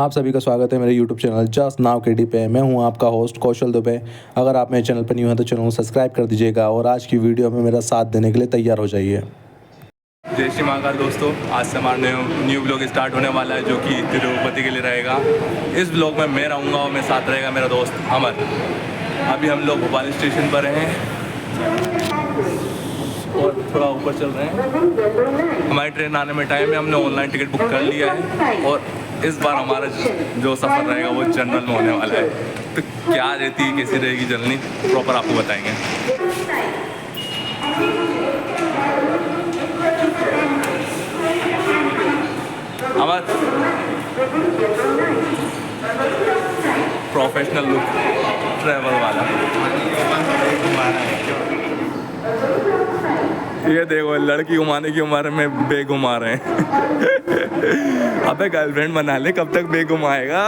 आप सभी का स्वागत है मेरे YouTube channel just now KD पे। मैं हूं आपका होस्ट कौशल दुबे। अगर आप मेरे चैनल पर न्यू हैं तो चैनल को सब्सक्राइब कर दीजिएगा और आज की वीडियो में मेरा साथ देने के लिए तैयार हो जाइए। जय श्री महाकाल दोस्तों, आज से हमारा न्यू ब्लॉग स्टार्ट होने वाला है जो कि तिरुपति के लिए रहेगा। इस ब्लॉग में मैं रहूँगा और मेरे साथ रहेगा मेरा दोस्त अमर। अभी हम लोग भोपाल स्टेशन पर हैं और थोड़ा ऊपर चल रहे हैं। हमारी ट्रेन आने में टाइम है, हमने ऑनलाइन टिकट बुक कर लिया है और इस बार हमारा जो सफ़र रहेगा वो जनरल में होने वाला है। तो क्या रहती है, कैसी रहेगी जर्नी, प्रॉपर आपको बताएंगे। अमर प्रोफेशनल लुक ट्रैवल वाला। ये देखो, लड़की घुमाने की उम्र में बेग घुमा रहे हैं। अबे गर्लफ्रेंड बना ले, कब तक बेग घुमाएगा।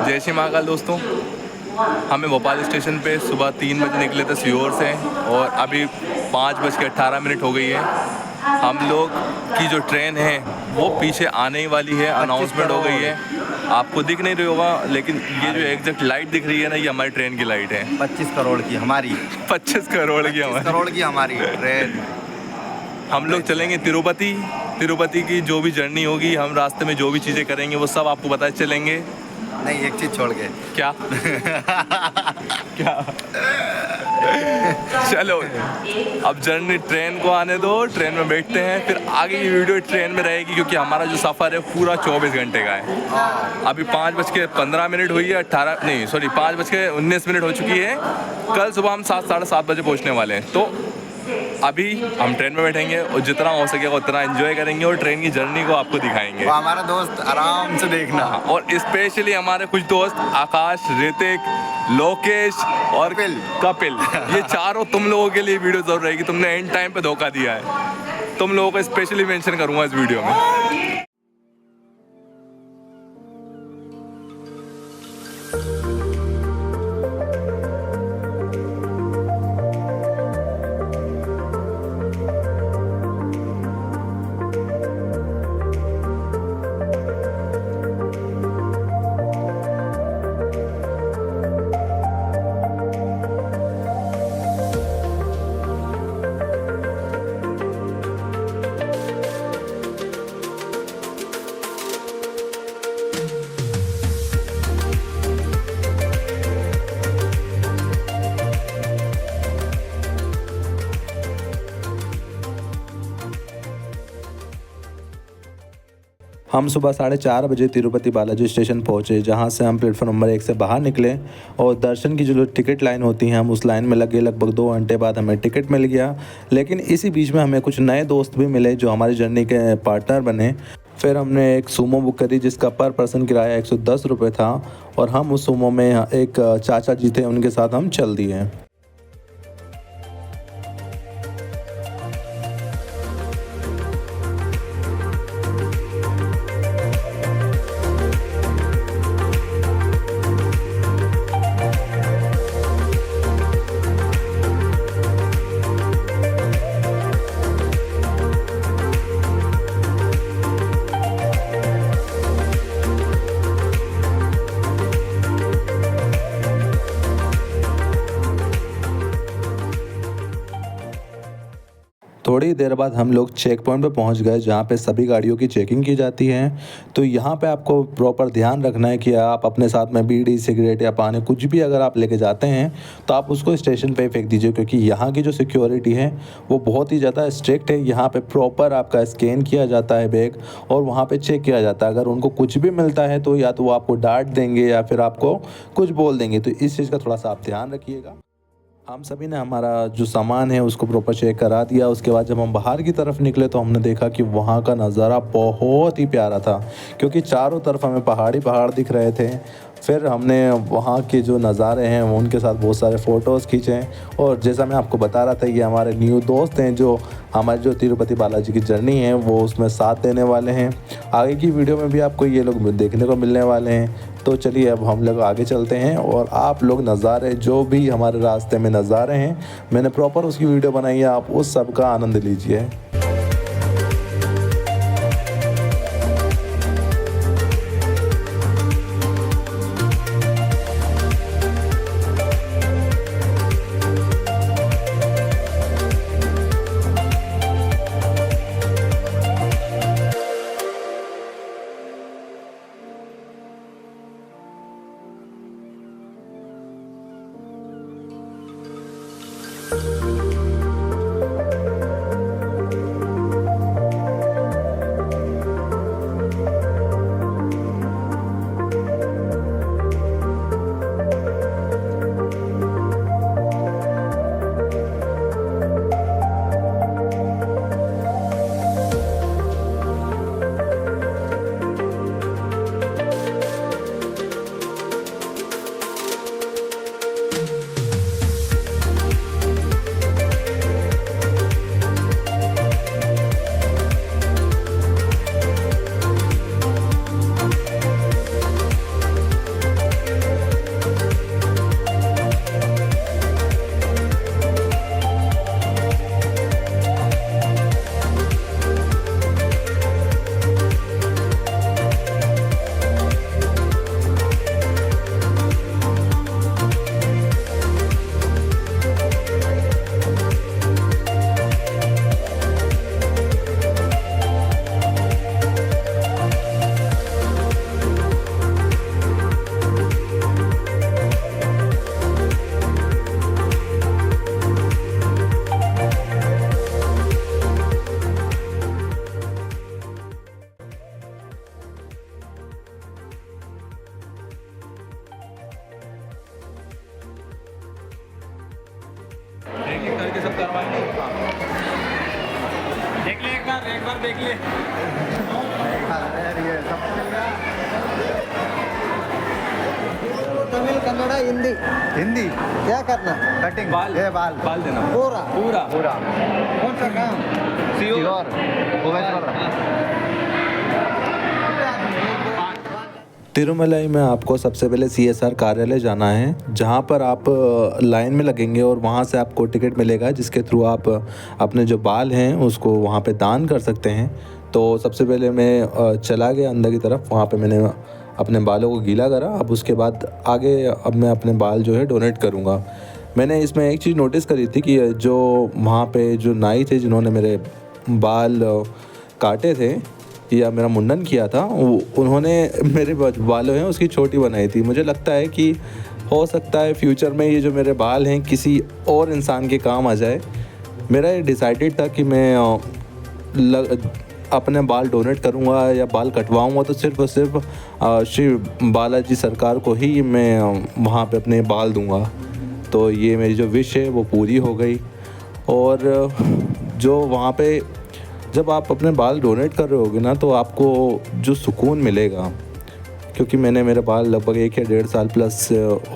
जय श्री महाकाल दोस्तों, हमें भोपाल स्टेशन पे सुबह 3 बजे निकले थे सीहोर से और अभी 5:18 हो गई है। हम लोग की जो ट्रेन है वो पीछे आने ही वाली है, अनाउंसमेंट हो गई है। आपको दिख नहीं रही होगा लेकिन ये जो एग्जैक्ट लाइट दिख रही है ना, ये हमारी ट्रेन की लाइट है। 25 करोड़ की हमारी 25 करोड़ की हमारी ट्रेन। हम लोग चलेंगे तिरुपति की जो भी जर्नी होगी, हम रास्ते में जो भी चीज़ें करेंगे वो सब आपको पता चलेंगे। नहीं, एक चीज छोड़ के। क्या? क्या? चलो अब जर्नी ट्रेन को आने दो, ट्रेन में बैठते हैं, फिर आगे की वीडियो ट्रेन में रहेगी क्योंकि हमारा जो सफ़र है पूरा 24 घंटे का है। अभी 5:15 हुई है, 5:19 हो चुकी है। कल सुबह हम 7 साढ़े 7 बजे पहुँचने वाले हैं। तो अभी हम ट्रेन में बैठेंगे और जितना हो सकेगा उतना एंजॉय करेंगे और ट्रेन की जर्नी को आपको दिखाएंगे। वो हमारा दोस्त आराम से देखना। और स्पेशली हमारे कुछ दोस्त आकाश, ऋतिक, लोकेश और कपिल, ये चारों तुम लोगों के लिए वीडियो जरूर रहेगी। तुमने एंड टाइम पे धोखा दिया है, तुम लोगों को स्पेशली मेंशन करूंगा इस वीडियो में। हम सुबह 4:30 बजे तिरुपति बालाजी स्टेशन पहुँचे, जहाँ से हम प्लेटफॉर्म नंबर 1 से बाहर निकले और दर्शन की जो टिकट लाइन होती है हम उस लाइन में लगे। लगभग 2 घंटे बाद हमें टिकट मिल गया, लेकिन इसी बीच में हमें कुछ नए दोस्त भी मिले जो हमारी जर्नी के पार्टनर बने। फिर हमने एक सूमो बुक करी जिसका पर पर्सन किराया 110 रुपये था और हम उस सूमो में एक चाचा जी थे, उनके साथ हम चल दिए। थोड़ी देर बाद हम लोग चेक पॉइंट पे पहुंच गए जहां पे सभी गाड़ियों की चेकिंग की जाती है। तो यहां पे आपको प्रॉपर ध्यान रखना है कि आप अपने साथ में बीड़ी, सिगरेट या पानी कुछ भी अगर आप लेके जाते हैं तो आप उसको स्टेशन पे ही फेंक दीजिए, क्योंकि यहाँ की जो सिक्योरिटी है वो बहुत ही ज़्यादा स्ट्रिक्ट है। यहाँ पे प्रॉपर आपका स्कैन किया जाता है बैग और वहाँ पे चेक किया जाता है। अगर उनको कुछ भी मिलता है तो या तो वो आपको डांट देंगे या फिर आपको कुछ बोल देंगे, तो इस चीज़ का थोड़ा सा आप ध्यान रखिएगा। हम सभी ने हमारा जो सामान है उसको प्रॉपर चेक करा दिया। उसके बाद जब हम बाहर की तरफ निकले तो हमने देखा कि वहाँ का नज़ारा बहुत ही प्यारा था, क्योंकि चारों तरफ हमें पहाड़ दिख रहे थे। फिर हमने वहाँ के जो नज़ारे हैं उनके साथ बहुत सारे फ़ोटोज़ खींचे। और जैसा मैं आपको बता रहा था, ये हमारे न्यू दोस्त हैं जो हमारी जो तिरुपति बालाजी की जर्नी है वो उसमें साथ देने वाले हैं। आगे की वीडियो में भी आपको ये लोग देखने को मिलने वाले हैं। तो चलिए अब हम लोग आगे चलते हैं और आप लोग नज़ारे जो भी हमारे रास्ते में नज़ारे हैं मैंने प्रॉपर उसकी वीडियो बनाई है, आप उस सब का आनंद लीजिए। एक करके सब करवाएंगे। देख ले एक बार देख ले। तमिल, कन्नड़ा, हिंदी। हिंदी क्या करना? कटिंग बाल बाल देना पूरा पूरा पूरा कौन सा काम? श्योर तिरुमलाई में आपको सबसे पहले CSR कार्यालय जाना है, जहां पर आप लाइन में लगेंगे और वहां से आपको टिकट मिलेगा जिसके थ्रू आप अपने जो बाल हैं उसको वहां पे दान कर सकते हैं। तो सबसे पहले मैं चला गया अंदर की तरफ, वहां पे मैंने अपने बालों को गीला करा। अब उसके बाद आगे अब मैं अपने बाल जो है डोनेट करूँगा। मैंने इसमें एक चीज़ नोटिस करी थी कि जो वहाँ पे जो नाई थे जिन्होंने मेरे बाल काटे थे या मेरा मुंडन किया था, उन्होंने मेरे बालों हैं उसकी छोटी बनाई थी। मुझे लगता है कि हो सकता है फ्यूचर में ये जो मेरे बाल हैं किसी और इंसान के काम आ जाए। मेरा ये डिसाइडेड था कि मैं अपने बाल डोनेट करूँगा या बाल कटवाऊँगा तो सिर्फ़ और सिर्फ श्री बालाजी सरकार को ही मैं वहाँ पे अपने बाल दूँगा। तो ये मेरी जो विश है वो पूरी हो गई। और जो वहाँ पे जब आप अपने बाल डोनेट कर रहे होगे ना तो आपको जो सुकून मिलेगा, क्योंकि मैंने मेरे बाल लगभग 1 या 1.5 साल प्लस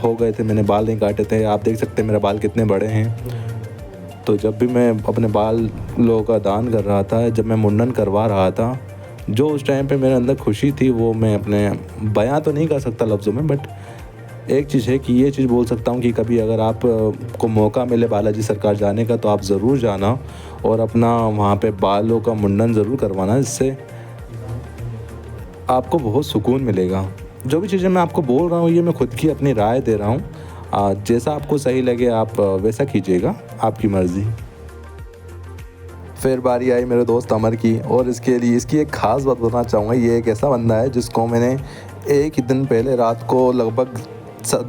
हो गए थे, मैंने बाल नहीं काटे थे। आप देख सकते हैं मेरे बाल कितने बड़े हैं। तो जब भी मैं अपने बाल लोगों का दान कर रहा था, जब मैं मुंडन करवा रहा था, जो उस टाइम पे मेरे अंदर खुशी थी वो मैं अपने बयां तो नहीं कर सकता लफ्ज़ों में, बट एक चीज़ है कि ये चीज़ बोल सकता हूँ कि कभी अगर आप को मौका मिले बालाजी सरकार जाने का तो आप ज़रूर जाना और अपना वहाँ पे बालों का मुंडन ज़रूर करवाना। इससे आपको बहुत सुकून मिलेगा। जो भी चीज़ें मैं आपको बोल रहा हूँ ये मैं खुद की अपनी राय दे रहा हूँ, जैसा आपको सही लगे आप वैसा कीजिएगा, आपकी मर्ज़ी। फिर बारी आई मेरे दोस्त अमर की, और इसके लिए इसकी एक ख़ास बात बताना चाहूँगा। ये एक ऐसा बंदा है जिसको मैंने एक ही दिन पहले रात को लगभग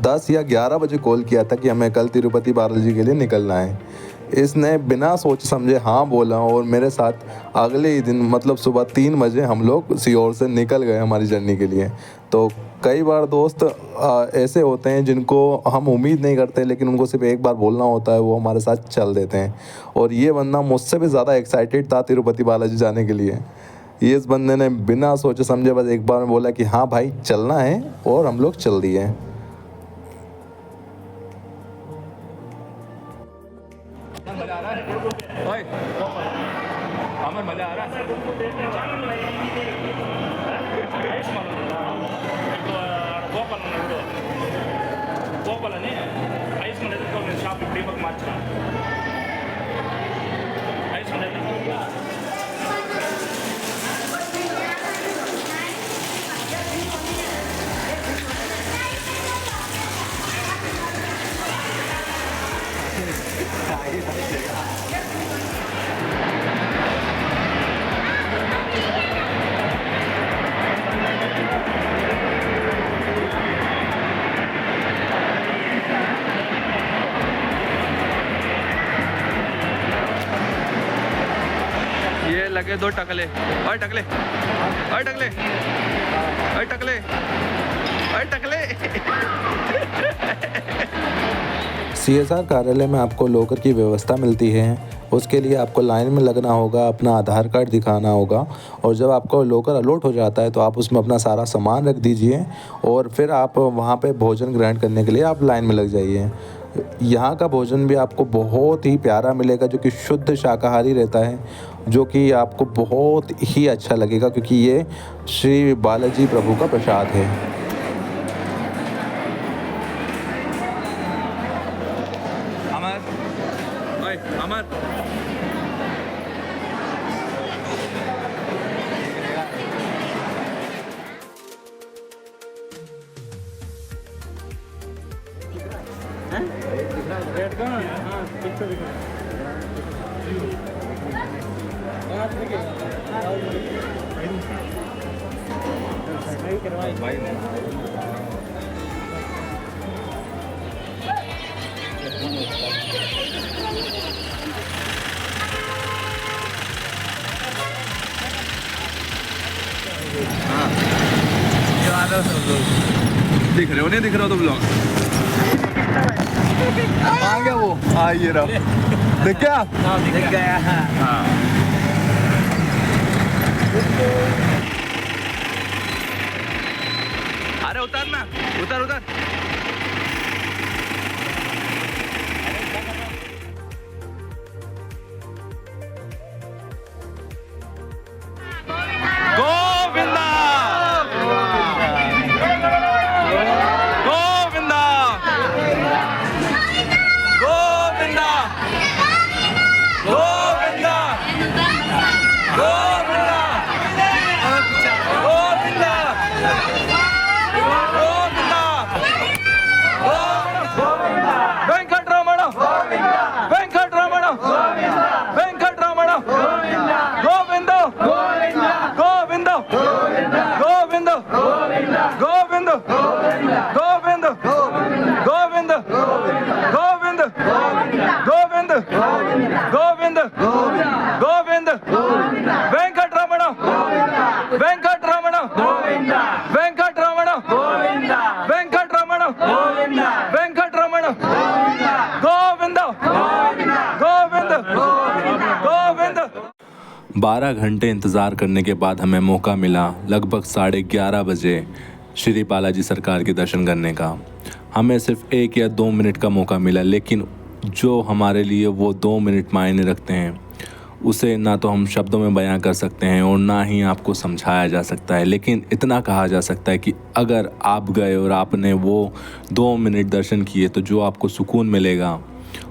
10 या 11 बजे कॉल किया था कि हमें कल तिरुपति बालाजी के लिए निकलना है। इसने बिना सोच समझे हाँ बोला, और मेरे साथ अगले ही दिन मतलब सुबह 3 बजे हम लोग सीहोर से निकल गए हमारी जर्नी के लिए। तो कई बार दोस्त ऐसे होते हैं जिनको हम उम्मीद नहीं करते, लेकिन उनको सिर्फ एक बार बोलना होता है, वो हमारे साथ चल देते हैं। और ये बंदा मुझसे भी ज़्यादा एक्साइटेड था तिरुपति बालाजी जाने के लिए। ये इस बंदे ने बिना सोचे समझे बस एक बार में बोला कि हाँ भाई चलना है, और हम लोग चल दिए। मजा आ रहा है ओए अमर, मजा आ रहा है। ಗೋಪಾಲನೇ ಐಸ್ ಮನೆ ಶಾಪ್ ದೀಪಕ್ ಮಾರ್ಚ ಐಸ್ ಮನೆ ये लगे 2 टकले। ओए टकले, ओए टकले, ओए टकले, ओए टकले। CSR कार्यालय में आपको लॉकर की व्यवस्था मिलती है। उसके लिए आपको लाइन में लगना होगा, अपना आधार कार्ड दिखाना होगा, और जब आपको लॉकर अलॉट हो जाता है तो आप उसमें अपना सारा सामान रख दीजिए, और फिर आप वहाँ पे भोजन ग्रहण करने के लिए आप लाइन में लग जाइए। यहाँ का भोजन भी आपको बहुत ही प्यारा मिलेगा, जो कि शुद्ध शाकाहारी रहता है, जो कि आपको बहुत ही अच्छा लगेगा, क्योंकि ये श्री बालाजी प्रभु का प्रसाद है। अमर, ओए अमर, दिख रहे हो नहीं दिख रहा तो ब्लॉग आ गया वो, आ ये रहा, देख क्या दिख गया है। अरे उतर ना, उतर उतर। गोविंदा गोविंदा गोविंदा गोविंदा गोविंदा गोविंदा वेंकटरमण वेंकटरमण वेंकटरमण गोविंद गोविंद गोविंद गोविंद गोविंद गोविंद गोविंद गोविंद गोविंद गोविंद वेंकटरमण वेंकटरमण वेंकटरमण वेंकटरमण वेंकटरमण गोविंद गोविंद गोविंद। 12 घंटे इंतज़ार करने के बाद हमें मौका मिला लगभग 11:30 बजे श्री बालाजी सरकार के दर्शन करने का। हमें सिर्फ 1 या 2 मिनट का मौका मिला, लेकिन जो हमारे लिए वो 2 मिनट मायने रखते हैं, उसे ना तो हम शब्दों में बयां कर सकते हैं और ना ही आपको समझाया जा सकता है। लेकिन इतना कहा जा सकता है कि अगर आप गए और आपने वो 2 मिनट दर्शन किए, तो जो आपको सुकून मिलेगा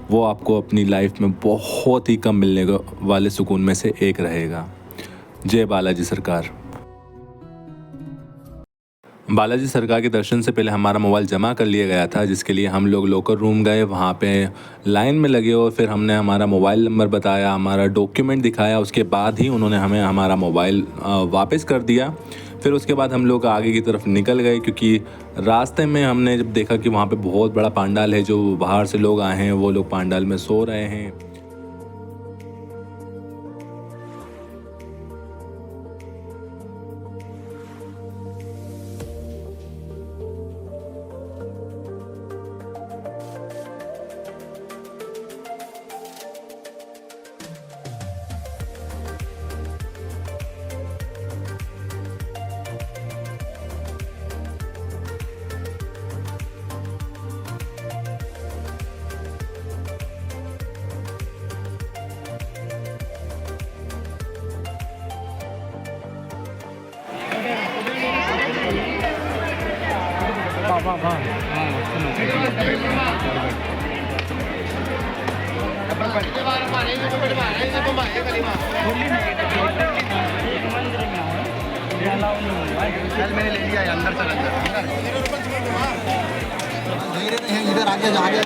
वो आपको अपनी लाइफ में बहुत ही कम मिलने वाले सुकून में से एक रहेगा। जय बालाजी सरकार। बालाजी सरकार के दर्शन से पहले हमारा मोबाइल जमा कर लिया गया था, जिसके लिए हम लोग लॉकर रूम गए, वहाँ पे लाइन में लगे और फिर हमने हमारा मोबाइल नंबर बताया, हमारा डॉक्यूमेंट दिखाया। उसके बाद ही उन्होंने हमें हमारा मोबाइल वापस कर दिया। फिर उसके बाद हम लोग आगे की तरफ निकल गए, क्योंकि रास्ते में हमने जब देखा कि वहाँ पे बहुत बड़ा पंडाल है, जो बाहर से लोग आए हैं वो लोग पंडाल में सो रहे हैं। मैंने ले लिया अंदर चल अंदर इधर आगे आगे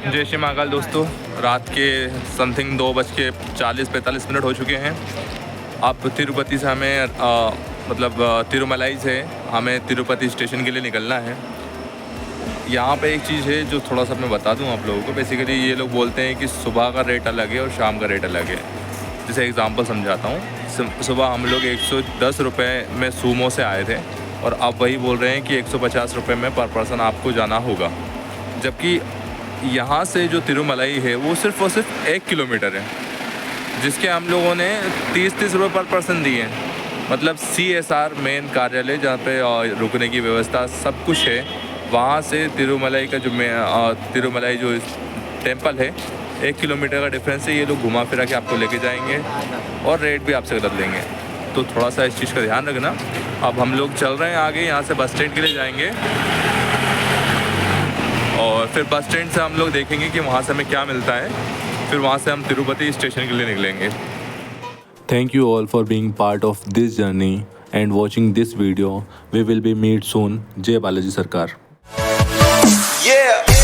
जय श्री महाकाल दोस्तों, रात के समथिंग 2:40-45 हो चुके हैं। अब तिरुपति से हमें तिरुमलाई से हमें तिरुपति स्टेशन के लिए निकलना है। यहाँ पे एक चीज़ है जो थोड़ा सा मैं बता दूँ आप लोगों को। बेसिकली ये लोग बोलते हैं कि सुबह का रेट अलग है और शाम का रेट अलग है। जैसे एग्जांपल समझाता हूँ। सुबह हम लोग 110 रुपये में सूमो से आए थे और अब वही बोल रहे हैं कि 150 रुपये में पर पर्सन आपको जाना होगा। जबकि यहाँ से जो तिरुमलाई है वो सिर्फ़ और सिर्फ 1 किलोमीटर है, जिसके हम लोगों ने 30 रुपये पर पर्सन दिए हैं। मतलब CSR मेन कार्यालय जहाँ पे रुकने की व्यवस्था सब कुछ है, वहाँ से तिरुमलाई का तिरुमलाई जो टेम्पल है 1 किलोमीटर का डिफरेंस है। ये लोग घुमा फिरा के आपको लेके जाएंगे और रेट भी आपसे बदल देंगे, तो थोड़ा सा इस चीज़ का ध्यान रखना। अब हम लोग चल रहे हैं आगे, यहाँ से बस स्टैंड के लिए जाएंगे और फिर बस स्टैंड से हम लोग देखेंगे कि वहाँ से हमें क्या मिलता है। फिर वहाँ से हम तिरुपति स्टेशन के लिए निकलेंगे। Thank you all for being part of this journey. and watching this video. We will be meet soon. Jai Balaji Sarkar. Yeah.